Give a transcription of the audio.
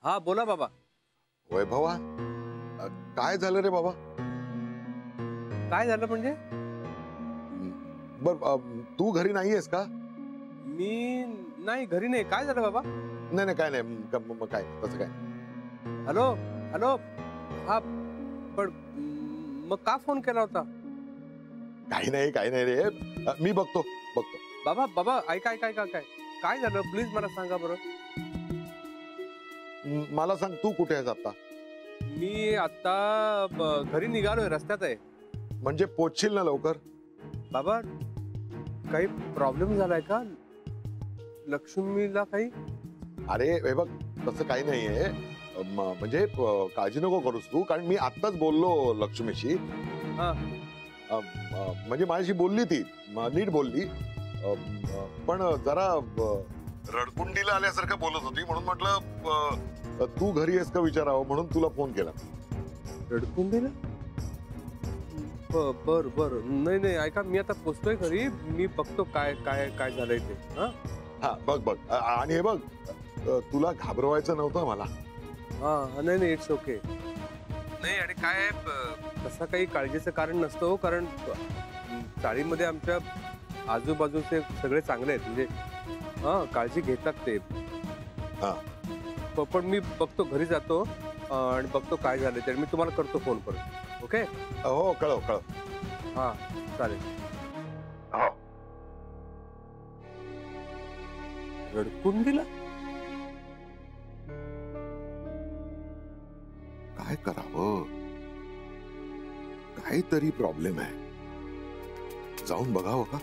हा बोला बाबा. वैभवा, काय झालं रे बाबा? काय झालं म्हणजे? बर, तू घरी नाहीयेस का? मी नाही घरी नाही. काय झालं बाबा? नाही नाही, काय नाही. मग काय तसं काय? Hello hello. हा पण मग का फोन केला होता? काही नाही रे. मी बघतो. बाबा बाबा ऐका ऐका ऐका. काय काय झालं प्लीज मला सांगा बरं. मला सांग, तू कुठे आहेस आता? मी आता घरी निघालोय, रस्त्यात आहे. म्हणजे पोचशील ना लवकर? बाबा काही प्रॉब्लेम झालाय का? लक्ष्मीला काही? अरे हे बघ, तसं काही नाहीये. म्हणजे काळजी नको करूस तू, कारण मी आत्ताच बोललो लक्ष्मीशी. हा. म्हणजे माझ्याशी बोलली ती, नीट बोलली. पण जरा रडकुंडीला आल्यासारखं बोलत होती, म्हणून म्हटलं तू घरी आहेस का विचारावं, म्हणून तुला फोन केला. रडकुंडीला? बर बर. नाही नाही ऐका, मी आता पोचतोय घरी. मी बघतो काय काय काय झालंय ते. हा बघ. आणि हे बघ, तुला घाबरवायचं नव्हतं मला. हा नाही नाही, इट्स ओके. नाही आणि काय तसं काही काळजीचं कारण नसतं हो, कारण चाळीमध्ये आमच्या आजूबाजूचे सगळे चांगले आहेत, म्हणजे हा काळजी घेतात ते. हा पण मी बघतो, घरी जातो आणि बघतो काय झालं ते. मी तुम्हाला करतो फोन परत. ओके? हो, कळव. हा चालेल. हो. रडकुंडीला? काय करावं? काहीतरी प्रॉब्लेम आहे. जाऊन बघावं का?